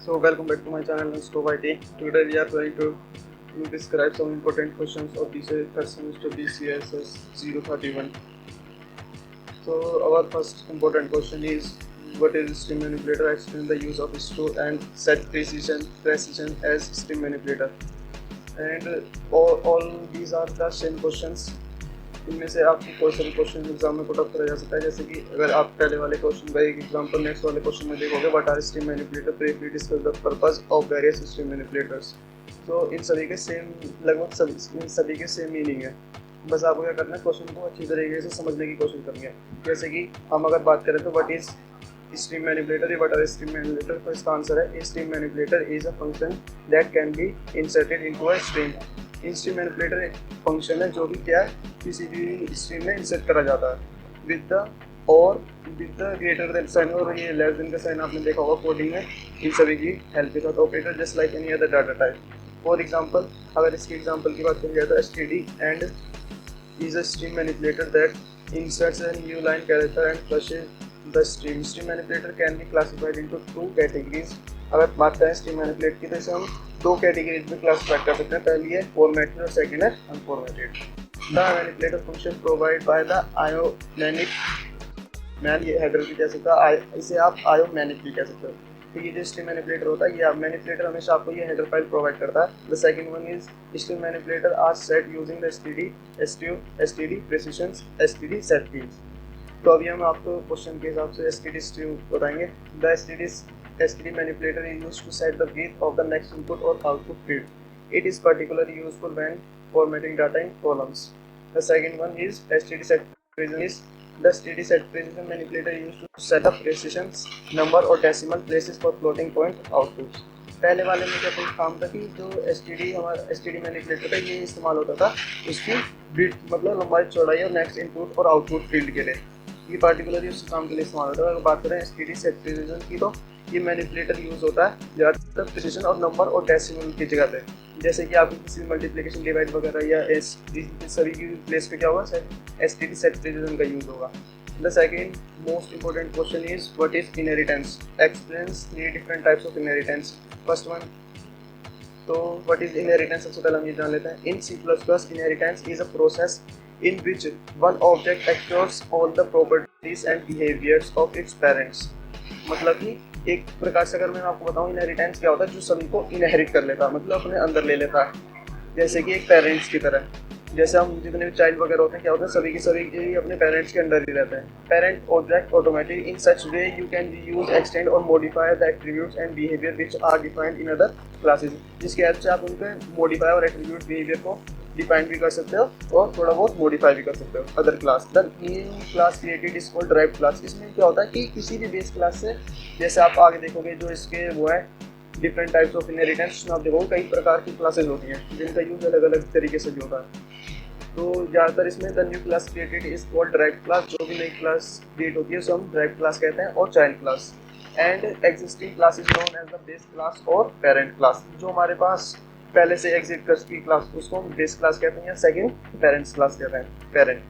So welcome back to my channel Stove IT. Today we are going to describe some important questions of this semester BCSS 031. So our first important question is, what is stream manipulator? Explain the use of store and set precision as stream manipulator. And all these are the same questions. इनमें से आपको कोई सा भी question exam में put up करा जा सकता है। जैसे कि अगर आप पहले वाले क्वेश्चन का एक एग्जांपल नेक्स्ट वाले क्वेश्चन में देखोगे, what are stream manipulator, briefly discuss the purpose of various stream manipulators. तो इन सभी के सेम लगभग सभी के सेम मीनिंग है। बस आपको क्या करना है, क्वेश्चन को अच्छी तरीके से समझने की कोशिश करनी है। जैसे कि हम अगर बात करें तो what is stream manipulator, what are stream manipulator, तो इसका आंसर है stream manipulator is a function that can be inserted into a stream. Stream manipulator एक फंक्शन है जो कि क्या है, किसी भी स्ट्रीम में इंसर्ट करा जाता है with the greater than sign और ये लेस देन का साइन आपने देखा होगा कोडिंग में। इन सभी की हेल्प के साथ operator just like any other data type. For example, अगर इसके एग्जांपल की बात करें तो std and is a stream manipulator that inserts a new line character and flushes the stream. Stream manipulator can be classified into two categories. अगर बात करें stream manipulate की तो इसे हम दो कैटेगरीज में क्लासिफाइड कर सकते हैं। पहली है फॉर्मेटेड और सेकंड है unformatted. The manipulator function provide by the आयो मैनिक, मैन ये हेडर भी कह सकता है, इसे आप आयो मैनिक भी कह सकते हो। तो ये जो स्ट्रीम मैनिपुलेटर होता है, ये मैनिपुलेटर हमेशा आपको ये हेडर फाइल प्रोवाइड करता है। The second one is stream manipulator are set using the std precision std set fields. तो अभी हम आपको क्वेश्चन के हिसाब से std स्ट्रीम बताएंगे। द std manipulator is used to set the width of the next input or output field. It is particularly useful when formatting data in columns. The second one is std set precision. The std set precision manipulator used to set up precision number or decimal places for floating point outputs. पहले वाले में क्या काम था कि जो हमारा std manipulator था, ये इस्तेमाल होता था उसकी विड्थ मतलब लंबाई चौड़ाई और नेक्स्ट इनपुट और आउटपुट फील्ड के लिए। ये पार्टिकुलरली उस काम के लिए इस्तेमाल होता है। अगर बात करें std सेट प्रिसिजन की, तो ये मैनिपुलेटर यूज होता है ज़्यादातर प्रिसिजन और नंबर और डेसिमल की जगह पे। जैसे कि आपकी किसी मल्टीप्लिकेशन डिवाइड वगैरह या सभी की प्लेस पे क्या होगा, std सेट प्रिसिजन का यूज होगा। The second most important question is what is inheritance. Explains 3 different types of inheritance. First one, तो व्हाट इज इनहेरिटेंस, सबसे पहले हम ये जान लेते हैं। इन C++ inheritance is a process in which one object acquires all the properties and behaviors of its parents। मतलब कि एक प्रकार से अगर मैं आपको बताऊं इनहेरिटेंस क्या होता है, जो सभी को इनहेरिट कर लेता है, मतलब अपने अंदर ले लेता है। जैसे कि एक पेरेंट्स की तरह, जैसे हम जितने भी चाइल्ड वगैरह होते हैं क्या होता है, सभी के सभी अपने पेरेंट्स के अंडर ही रहते हैं। Parent object automatic in such way you can use extend और modify the attributes and behaviour which are defined in other classes. जिसके हेल्प से आप उनके मॉडिफाई और एट्रीब्यूट बिहेवियर को डिफाइन भी कर सकते हो और थोड़ा बहुत मॉडिफाई भी कर सकते हो। Other class, the new class created is called drive class. इसमें क्या होता है कि किसी भी बेस क्लास से, जैसे आप आगे देखोगे जो इसके वो है डिफरेंट टाइप्स ऑफ इनहेरिटेंस, उसमें आप देखोगे कई प्रकार की क्लासेज होती हैं जिनका यूज अलग अलग तरीके से भी होता है। तो ज़्यादातर इसमें the new class created is called drive class. जो भी नई क्लास क्रिएट होती है उसे हम ड्राइव क्लास कहते हैं, और child class. And existing class is known as the base class और पेरेंट क्लास। जो हमारे पास पहले से एग्जिस्ट कर चुकी क्लास उसको हम बेस क्लास कहते हैं या सेकंड पेरेंट्स क्लास कहते हैं, पेरेंट।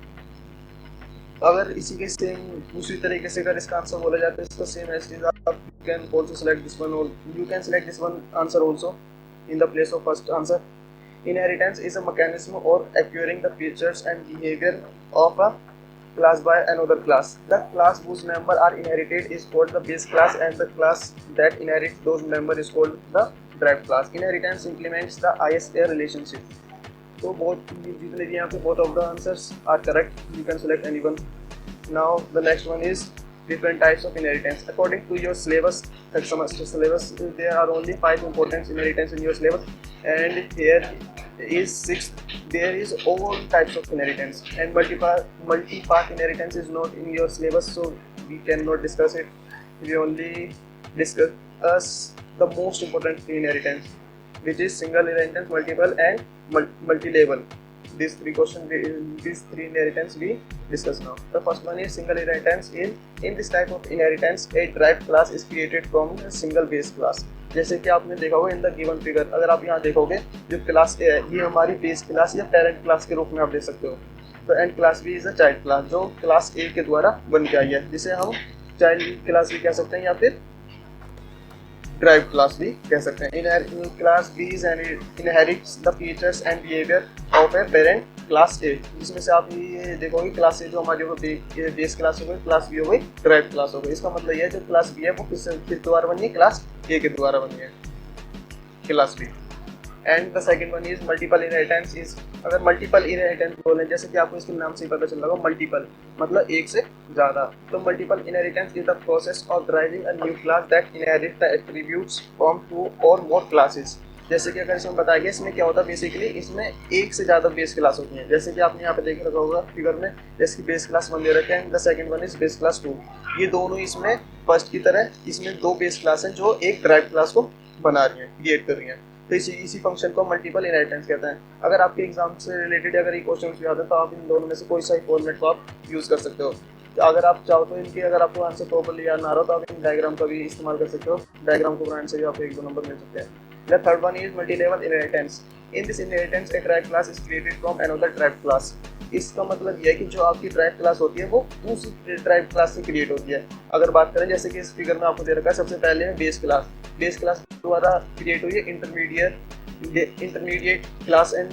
अगर इसी के सेम दूसरी तरीके से अगर इसका आंसर बोला जाता है, इसको सेम एज इट इज, आप can also select this one, और you can select this one answer also in the place of first answer. Inheritance is a mechanism or acquiring the features and behavior of a class by another class. The class whose members are inherited is called the base class, and the class that inherits those members is called the derived class. Inheritance implements the ISA relationship. So both जितने भी यहाँ पे both of the answers are correct. You can select any one. Now the next one is different types of inheritance. According to your syllabus, like semester syllabus, there are only 5 important inheritance in your syllabus, and there is all types of inheritance, and multi-part inheritance is not in your syllabus, so we cannot discuss it. We only discuss the most important inheritance, which is single inheritance, multiple and multi-level. These three inheritance we discuss now. The first one is single inheritance. In this type of inheritance, a derived class is created from a single base class. जैसे कि आपने देखा होगा in the given figure, अगर आप यहाँ देखोगे जो क्लास ए है ये हमारी बेस क्लास या पेरेंट क्लास के रूप में आप देख सकते हो। तो and class B is a child class जो क्लास ए के द्वारा बन के आई है, जिसे हम चाइल्ड क्लास भी कह सकते हैं या फिर ड्राइव्ड क्लास भी कह सकते हैं। Class B is inherits the features and behaviour of a parent class A, जिसमें से आप ये देखोगे क्लास ए जो हमारी बेस क्लास हो गई, क्लास बी हो गई, ड्राइव्ड क्लास हो गई। इसका मतलब यह है जो क्लास बी है वो किस द्वारा बनी है, क्लास ए के द्वारा बनी है, class B. And the second one is multiple inheritance is, अगर मल्टीपल इनहेरिटेंस बोले जैसे कि आपको इसके नाम से ही पता चल रहा होगा, मल्टीपल मतलब एक से ज़्यादा। तो multiple inheritance is the process of driving a new class that inherit the attributes from two or more classes. जैसे कि अगर इसमें बताया गया, इसमें क्या होता है बेसिकली, इसमें एक से ज़्यादा बेस क्लास होती हैं। जैसे कि आपने यहाँ पे देख रखा होगा फिगर में, जैसे कि बेस क्लास 1 दे रखे हैं, the second one is base class 2। ये दोनों इसमें फर्स्ट की तरह इसमें दो बेस क्लास हैं जो एक ड्राइव्ड क्लास को बना रही हैं, क्रिएट कर रही हैं। तो इसी फंक्शन को मल्टीपल इनहेरिटेंस कहते हैं। अगर आपके एग्जाम से रिलेटेड अगर ये क्वेश्चन भी आते हैं तो आप इन दोनों में से कोई सा ही फॉर्मेट को आप यूज़ कर सकते हो। अगर आप चाहो तो इनकी, अगर आपको आंसर प्रॉपर्ली याद ना रहा तो आप इन डायग्राम का भी इस्तेमाल कर सकते हो। डायग्राम को बनाने से भी आपको 1-2 नंबर मिल सकते हैं। The third one is multi-level inheritance. In this inheritance, a derived class is created from another derived class. इसका मतलब यह है कि जो आपकी derived class होती है वो उस derived class से क्रिएट होती है। अगर बात करें जैसे कि इस फिगर में आपको दे रखा है, सबसे पहले है बेस क्लास। बेस क्लास द्वारा क्रिएट हुई है intermediate class, and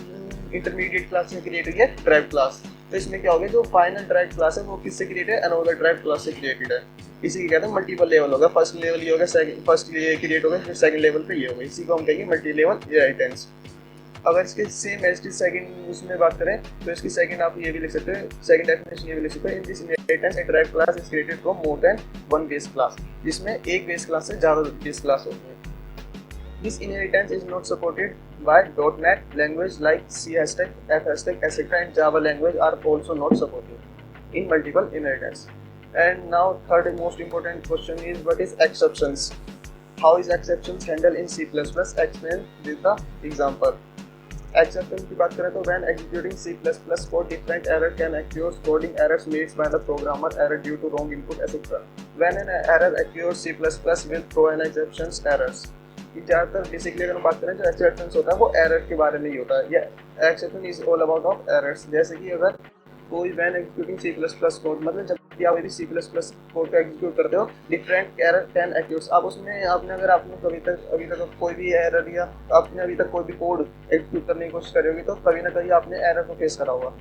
intermediate class से क्रिएट हुई है derived क्लास। तो इसमें क्या हो गया, जो फाइनल derived क्लास है वो किससे क्रिएट है, अनदर derived क्लास से क्रिएटेड है। इसी को कहते हैं मल्टीपल लेवल होगा। फर्स्ट लेवल ये होगा, फर्स्ट ये क्रिएट होगा, फिर सेकंड लेवल पे ये होगा। इसी को हम कहेंगे मल्टी लेवल इनहेरिटेंस। अगर इसके सेम एज की सेकंड उसमें बात करें तो इसकी सेकंड आप ये भी लिख सकते हैं, सेकंड डेफिनेशन ये भी लिख सकते हैं, in this inheritance A derived class is created from more than one base class, जिसमें एक बेस क्लास से ज़्यादा बेस क्लास होती है। This inheritance is not supported by .NET language like C#, F#, etc. and Java language are also not supported in multiple inheritance. And now third and most important question is, what is exceptions? How is exceptions handled in C++? Explain with the example. Exception की बात करें तो when executing C++ code, different error can occur, coding errors made by the programmer, error due to wrong input, etc. When an error occurs, C++ will throw an exceptions errors. ज़्यादातर basically अगर हम बात करें जो exceptions होता है वो error के बारे में ही होता है, या exception is all about of errors. जैसे कि अगर कोई वैन एग्जीक्यूटिंग C++ कोड, मतलब जब भी आप C++ कोड को एग्जीक्यूट करते हो, डिफरेंट एरर कैन अक्यूर्स। आप उसमें अगर आपने अभी तक कोई भी एरर या आपने अभी तक कोई भी कोड एग्जीक्यूट करने की कोशिश करी होगी तो कभी ना कभी आपने एरर को फेस करा होगा।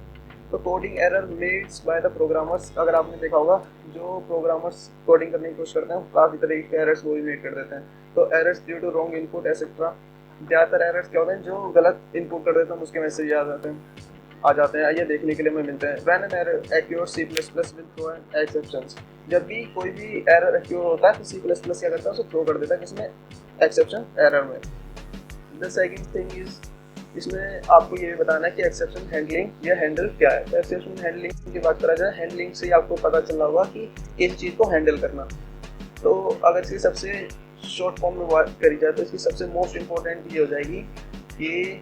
तो coding error mades by the programmers, अगर आपने देखा होगा जो प्रोग्रामर्स कोडिंग करने की कोशिश करते हैं काफ़ी तरह के एरर्स वो मेड कर देते हैं। तो errors due to wrong input etcetera, ज़्यादातर एरर्स क्या होते हैं जो गलत इनपुट कर देते हैं, उसके मैसेज आ जाते हैं, ये देखने के लिए हमें मिलते हैं। When an error occurs C++ will throw an exceptions, जब भी कोई भी एरर एक्योर होता है तो C++ क्या करता है, उसे थ्रो कर देता है किसमें, एक्सेप्शन एरर में। द सेकंड थिंग इज, इसमें आपको ये बताना है कि एक्सेप्शन हैंडलिंग या हैंडल क्या है। तो एक्सेप्शन हैंडलिंग की बात करा जाए, हैंडलिंग से आपको पता चल रहा होगा कि किस चीज़ को हैंडल करना। तो अगर इसकी सबसे शॉर्ट फॉर्म में बात करी जाए तो इसकी सबसे मोस्ट इम्पोर्टेंट ये हो जाएगी कि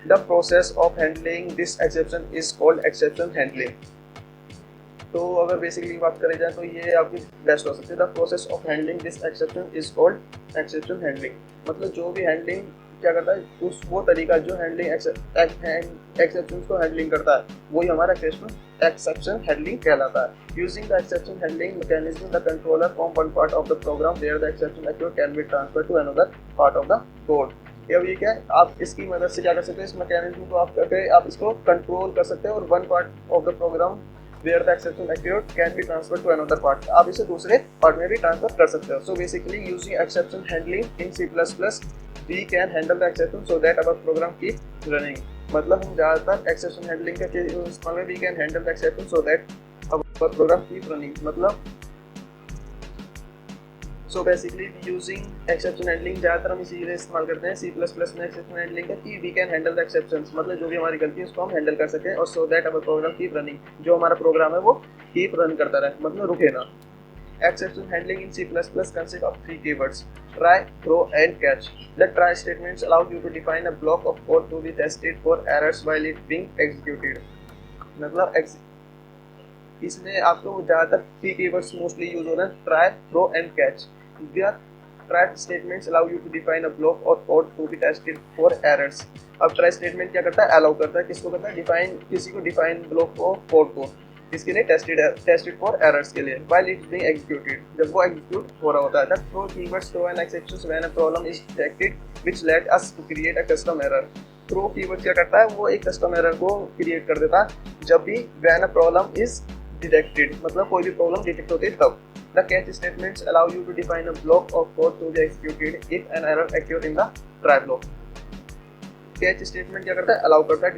the process of handling this exception is called exception handling. तो अगर बेसिकली बात करी जाए तो ये आपकी बेस्ट हो सकती है। The process of handling this exception is called exception handling, मतलब जो भी हैंडलिंग क्या करता है, उस वो तरीका जो हैंडलिंग एक्सेप्शन को हैंडलिंग करता है वही हमारा एक्सेप्शन हैंडलिंग कहलाता है। Using the exception handling mechanism the controller from one part of the program where the exception occur can be transfer to another part of the code. अब ये क्या है, आप इसकी मदद से क्या कर सकते हैं, इस मैकेनिज्म को आप करके आप इसको कंट्रोल कर सकते हैं, और one part of the program where the exception occur can be transfer to another part, आप इसे दूसरे पार्ट में भी ट्रांसफर कर सकते हो। So basically using exception handling in C++ we can handle the exception so that our program keep running, मतलब हम ज़्यादातर एक्सेप्शन हैंडलिंग के इस्तेमाल में we can handle the exception so that our program keep running, मतलब so basically using exception handling ज़्यादातर हम इसीलिए इस्तेमाल करते हैं C++ में एक्सेप्शन हैंडलिंग का कि we can handle the exceptions, मतलब जो भी हमारी गलती है उसको हम हैंडल कर सकें, और so that our program keep running, जो हमारा प्रोग्राम है वो keep रन करता रहे, मतलब रुके ना। Exception handling in C++ consists of three keywords: try, throw, and catch. The try statements allow you to define a block of code to be tested for errors while it being executed. मतलब इसमें आपको ज़्यादातर three keywords mostly use हो रहे हैं: try, throw, and catch. The try statements allow you to define a block of code to be tested for errors. अब try statement क्या करता है, allow करता है, किसको करता है, define, किसी को define block को, code को, इसके लिए टेस्टेड फॉर एरर्स के लिए व्हाइल इट्स बीइंग एग्जीक्यूटेड, जब वो एग्जीक्यूट हो रहा होता है। The throw keywords throw and exceptions when a problem is detected which let us to create a custom error. Throw keyword क्या करता है, वो एक कस्टम एरर को क्रिएट कर देता है जब भी when a problem is detected, मतलब कोई भी प्रॉब्लम डिटेक्ट होती है तब। The catch statements allow you to define a block of code to be executed if an error occur in the try block. Catch statement क्या करता है, allow करता है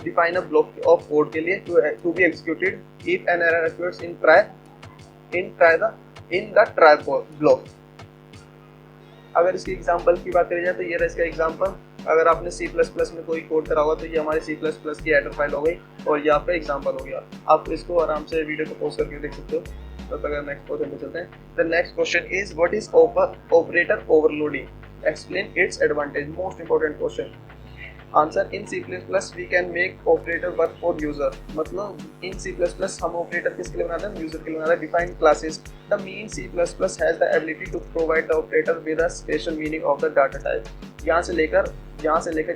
define a block of code के लिए to be executed if an error occurs in the try block. अगर इसकी example की बात करी जाए तो ये रहा इसका एग्जांपल। अगर आपने C++ में कोई कोड करा हुआ तो ये हमारे C++ की हेडर फाइल हो गई और ये आपका एग्जांपल हो गया। आप इसको आराम से वीडियो को पॉज करके देख सकते हो। तो अगर नेक्स्ट क्वेश्चन पे चलते हैं। The next question is what is operator overloading, explain its advantage. Most important question. Answer, in C++ we can make operator work for user, मतलब इन C++ हम ऑपरेटर किसके लिए बनाते हैं, यूजर के लिए बनाते हैं। Define classes, the mean C++ has the ability to provide the operator with a special meaning of the data type. यहाँ से लेकर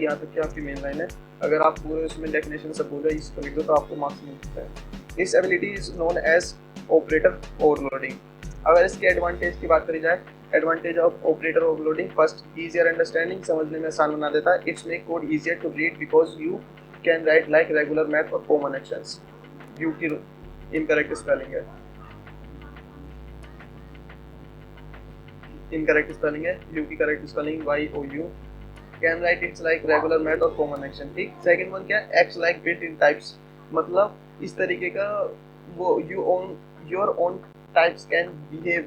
यहाँ तक की आपकी मेन लाइन है। अगर आप पूरे उसमें डेफिनेशन सब बोलो इसको लिख दो तो आपको मार्क्स मिल सकता है। This ability is known as operator overloading. अगर इसके एडवांटेज की बात करी जाए, advantage of operator overloading, first easier understanding, समझने में आसान बना देता है। Its make code easier to read because you can write like regular math or common actions. You की इनकरेक्ट स्पेलिंग है, इनकरेक्ट स्पेलिंग है, यू की correct spelling YOU। Can write its like regular math or common action. ठीक, second one क्या है, acts like built in types, मतलब इस तरीके का वो your own types can behave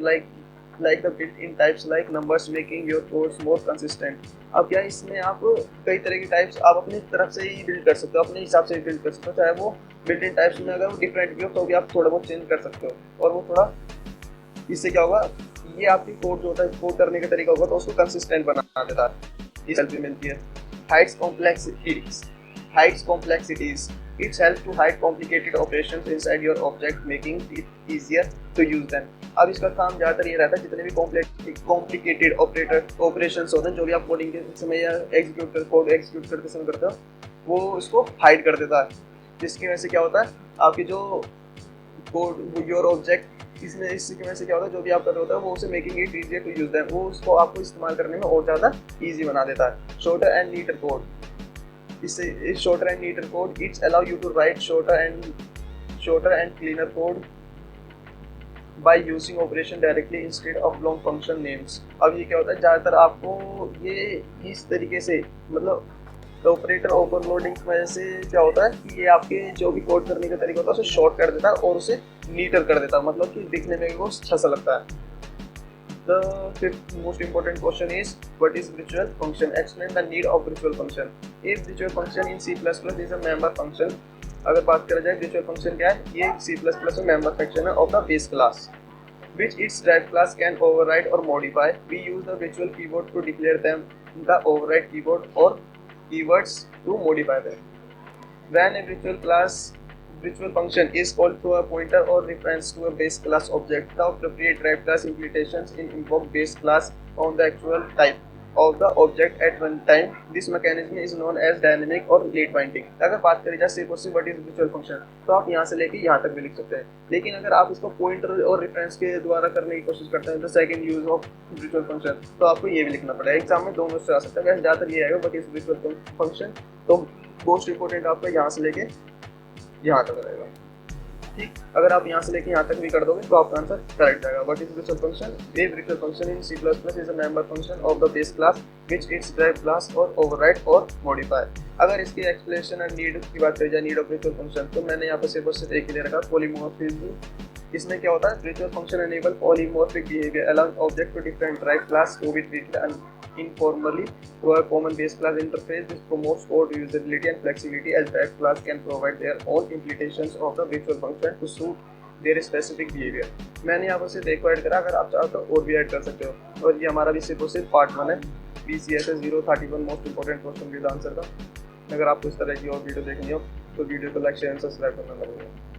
like the built-in types like numbers making your codes more consistent। अब क्या इसमें आप कई तरह की टाइप्स आप अपनी तरफ से ही बिल्ड कर सकते हो, अपने हिसाब से बिल्ड कर सकते हो। चाहे वो built-in टाइप्स में अगर वो डिफरेंट भी हो तो भी आप थोड़ा बहुत चेंज कर सकते हो और वो थोड़ा, इससे क्या होगा, ये आपकी कोड जो होता है कोड करने का तरीका होगा तो उसको कंसिस्टेंट बना देता है। इस हेल्प मिलती है। Hides complexities, It helps to hide complicated operations inside your object, making it easier to use them। अब इसका काम ज़्यादातर ये रहता है, जितने भी कॉम्प्लिकेटेड ऑपरेशंस होते हैं जो भी आप कोडिंग के समय या कोड एग्जीक्यूट करते समय करते हो, वो इसको हाइड कर देता है। जिसकी वजह से क्या होता है, आपकी जो कोड योर ऑब्जेक्ट इसकी वजह से क्या होता है, जो भी आप कर रहे होता है वो उसे making it easier to use them, वो उसको आपको इस्तेमाल करने में और ज़्यादा ईजी बना देता है। शॉर्टर एंड नीटर कोड, इससे shorter and neater code, it allow you to write shorter and cleaner code by using operation directly instead of long function names। अब ये क्या होता है, ज़्यादातर आपको ये इस तरीके से, मतलब ऑपरेटर ओवरलोडिंग की वजह से क्या होता है कि ये आपके जो भी कोड करने का तरीका होता है उसे शॉर्ट कर देता है और उसे नीटर कर देता है, मतलब कि दिखने में वो अच्छा सा लगता है। The fifth most important question is what is virtual function? Explain the need of virtual function। एक virtual function in C++ is a member function। अगर बात करा जाए virtual function क्या है, ये C++ में member function है of the base class which its derived class can override or modify। We use the virtual keyboard to declare them, the override keyboard or keywords to modify them। When a virtual function is called to a pointer or reference to a base class object, the appropriate derived class implementations invoke base class on the actual type of the object at runtime। This mechanism is known as dynamic or late binding। अगर बात करी जाए सिर्फ और सिर्फ what is virtual function, तो आप यहाँ से लेके यहाँ तक भी लिख सकते हैं। लेकिन अगर आप इसको पॉइंटर और रेफरेंस के द्वारा करने की कोशिश करते हैं, the second use of virtual function, तो आपको ये भी लिखना पड़ेगा। एग्जाम में दोनों से आ सकता है, वैसे ज़्यादातर ये आएगा व्हाट इज virtual function, तो मोस्ट इंपॉर्टेंट आपका यहाँ से लेके यहाँ तक रहेगा। ठीक, अगर आप यहाँ से लेके यहाँ तक भी कर दोगे तो आपका आंसर करेक्ट जाएगा। What is virtual function? A virtual function in C++ is a member function of the base class which its derived class or override or modify। अगर इसकी एक्सप्लेनेशन और नीड की बात करी जाए, नीड ऑफ virtual function, तो मैंने यहाँ पर सिर्फ और सिर्फ एक ही ले रखा, पॉलीमॉर्फिज्म। इसमें क्या होता है, virtual function enable polymorphic behavior, allow object to different derived class to be treated informally to a common base class interface। This promotes code usability and flexibility as derived class can provide their own implementations of the virtual function to suit their specific behavior। मैंने यहाँ पर सिर्फ एक को add करा, अगर आप चाहो तो और भी ऐड कर सकते हो। और ये हमारा भी सिर्फ और सिर्फ पार्ट 1 है, BCSS 031 most important question with answer का। अगर आपको इस तरह की और वीडियो देखनी हो तो वीडियो को लाइक शेयर एंड सब्सक्राइब करना लगेगा।